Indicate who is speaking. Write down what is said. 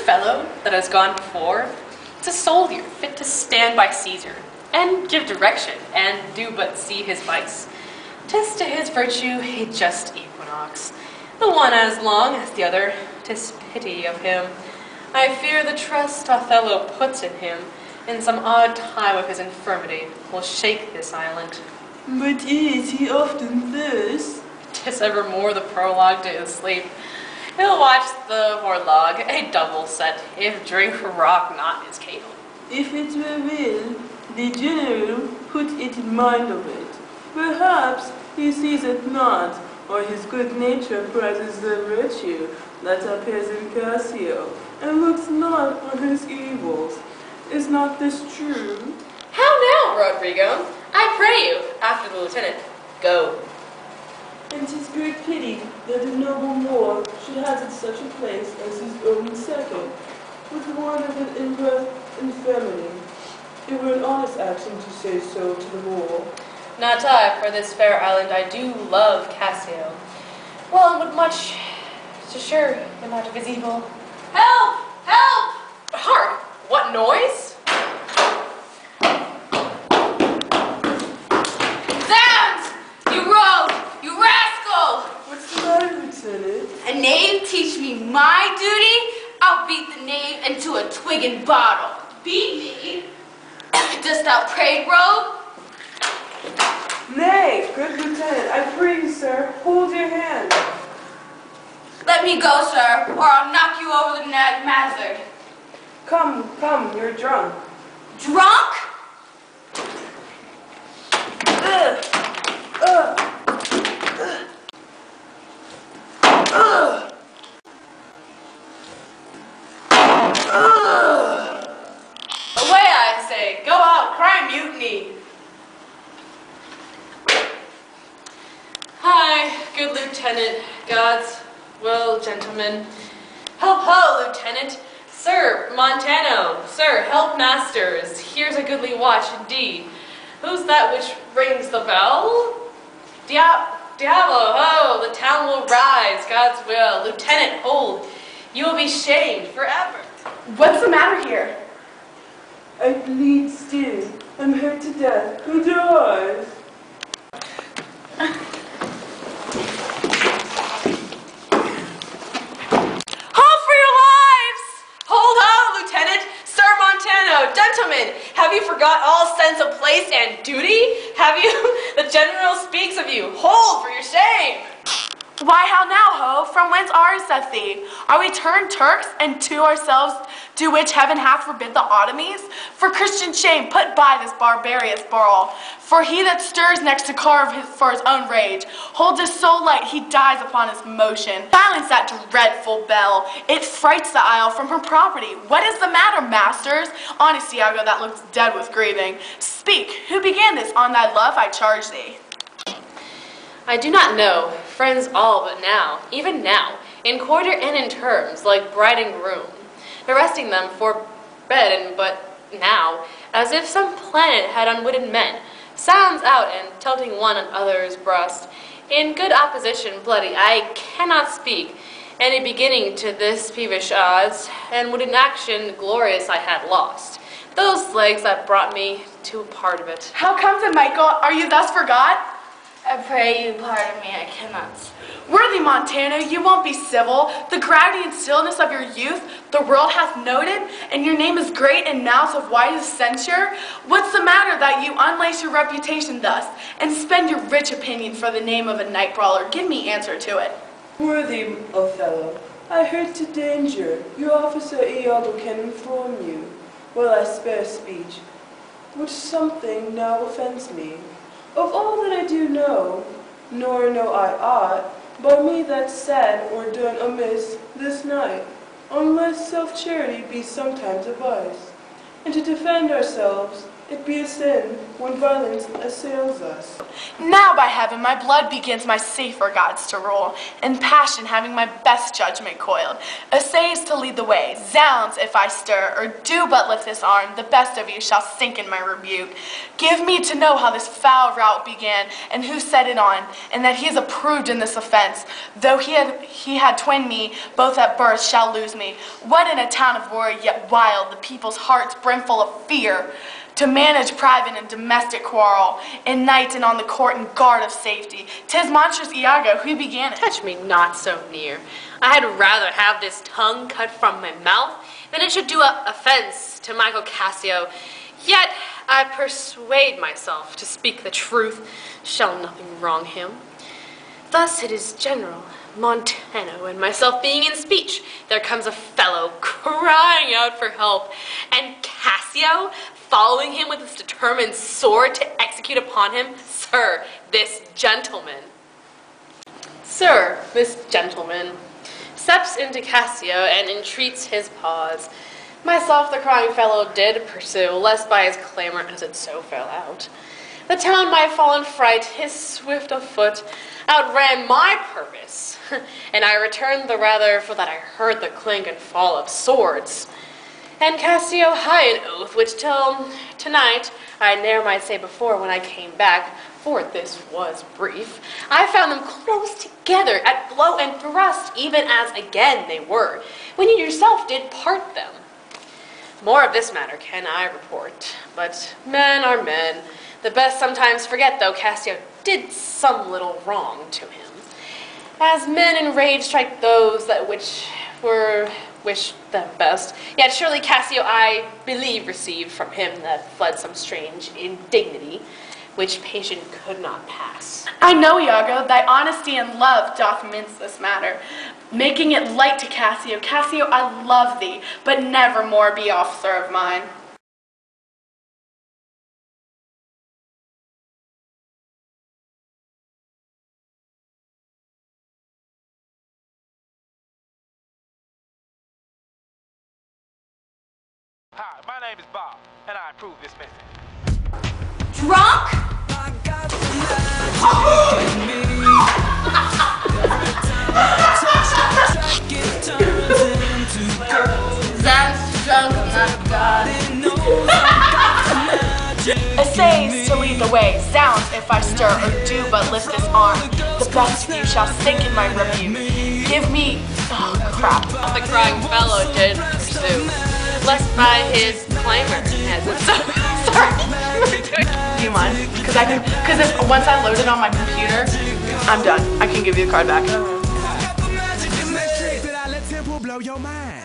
Speaker 1: fellow that has gone before, it's a soldier fit to stand by Caesar, and give direction, and do but see his vice. 'Tis to his virtue a just equinox, the one as long as the other. 'Tis pity of him. I fear the trust Othello puts in him, in some odd time of his infirmity, will shake this island.
Speaker 2: But is he often thus?
Speaker 1: 'Tis evermore the prologue to his sleep. He'll watch the horologe, a double set, if drink rock not his cable.
Speaker 2: If it were will, the general put it in mind of it. Perhaps he sees it not, or his good nature prizes the virtue that appears in Cassio, and looks not on his evils. Is not this true?
Speaker 1: How now, Rodrigo? I pray you, after the lieutenant, go.
Speaker 2: And 'tis great pity that a noble Moor should hazard such a place as his own second, with one of an infirmity. It were an honest action to say so to the Moor.
Speaker 1: Not I, for this fair island I do love Cassio. Well, and would much to assure him out of his evil. Help! Help! Hark! What noise? Zounds! You rogue! You rascal!
Speaker 2: What's the matter, Lieutenant?
Speaker 3: A knave teach me my duty? I'll beat the knave into a twig and bottle. Beat me? Dost thou pray, rogue?
Speaker 2: Nay, good Lieutenant, I pray you, sir, hold your hand.
Speaker 3: Let me go, sir, or I'll knock you over the mazard.
Speaker 2: Come, come, you're drunk.
Speaker 3: Drunk?
Speaker 2: Ugh! Ugh! Ugh! Ugh!
Speaker 1: Away, I say! Go out, cry mutiny! Hi, good lieutenant, God's will, gentlemen. Help, ho, lieutenant! Sir, Montano! Sir, help masters! Here's a goodly watch indeed. Who's that which rings the bell? Diablo, ho! The town will rise, God's will. Lieutenant, hold! You will be shamed forever.
Speaker 4: What's the matter here?
Speaker 2: I bleed still. I'm hurt to death. Who dies?
Speaker 1: Gentlemen, have you forgot all sense of place and duty? Have you? The general speaks of you. Hold for your shame.
Speaker 4: Why, how now, ho? From whence saith thee? Are we turned Turks, and to ourselves do which heaven hath forbid the automies? For Christian shame, put by this barbarous brawl. For he that stirs next to carve for his own rage, holds his soul light, he dies upon his motion. Silence that dreadful bell. It frights the isle from her property. What is the matter, masters? Honest, Iago, that looks dead with grieving. Speak, who began this on thy love, I charge thee?
Speaker 1: I do not know, friends all but now, even now, in quarter and in terms, like bride and groom, arresting them for bed, and but now, as if some planet had unwitted men, sounds out and tilting one on other's breast, in good opposition bloody, I cannot speak, any beginning to this peevish odds, and would in action glorious I had lost, those legs that brought me to a part of it.
Speaker 4: How comes it, Michael? Are you thus forgot?
Speaker 3: I pray you pardon me, I cannot.
Speaker 4: Worthy Montano, you won't be civil. The gravity and stillness of your youth the world hath noted, and your name is great in mouths of widest censure. What's the matter that you unlace your reputation thus, and spend your rich opinion for the name of a night brawler? Give me answer to it.
Speaker 2: Worthy Othello, I heard to danger. Your officer Iago can inform you. While I spare speech, which something now offends me. Of all that I do know, nor know I aught, by me that's said or done amiss this night, unless self-charity be sometimes a vice. And to defend ourselves, It be a sin when violence assails us.
Speaker 4: Now by heaven, my blood begins my safer gods to rule, in passion having my best judgment coiled, essays to lead the way. Zounds, if I stir, or do but lift this arm, the best of you shall sink in my rebuke. Give me to know how this foul rout began, and who set it on, and that he is approved in this offense. Though he had twain me, both at birth shall lose me. What in a town of war, yet wild, the people's hearts brimful of fear, to manage private and domestic quarrel, in night and on the court and guard of safety. 'Tis monstrous Iago who began it.
Speaker 1: Touch me not so near. I had rather have this tongue cut from my mouth than it should do offense to Michael Cassio. Yet I persuade myself to speak the truth, shall nothing wrong him. Thus it is General Montano and myself being in speech. There comes a fellow crying out for help, and Cassio following him with his determined sword to execute upon him. Sir, this gentleman steps into Cassio and entreats his pause. Myself the crying fellow did pursue, lest by his clamor as it so fell out, the town might fall in fright. His swift of foot outran my purpose, and I returned the rather for that I heard the clink and fall of swords. And Cassio high an oath, which till tonight I ne'er might say before when I came back, for this was brief. I found them close together at blow and thrust, even as again they were, when you yourself did part them. More of this matter can I report, but men are men. The best sometimes forget, though Cassio did some little wrong to him. As men in rage strike those that wish them best, yet surely Cassio, I believe, received from him that fled some strange indignity, which patient could not pass.
Speaker 4: I know, Iago, thy honesty and love doth mince this matter, making it light to Cassio. Cassio, I love thee, but never more be officer of mine.
Speaker 5: Hi, my name is Bob, and I approve this message.
Speaker 3: Drunk? Zounds, drunk, I'm not God.
Speaker 4: Essays to lead the way. Zounds, if I stir or do but lift this arm, the best of you shall sink in my rebuke. Give me... oh, crap.
Speaker 1: The crying fellow did pursue, lest by his clamor as it so sorry.
Speaker 4: Do you mind? Because if once I load it on my computer, I'm done. I can give you the card back.
Speaker 6: Blow your mind.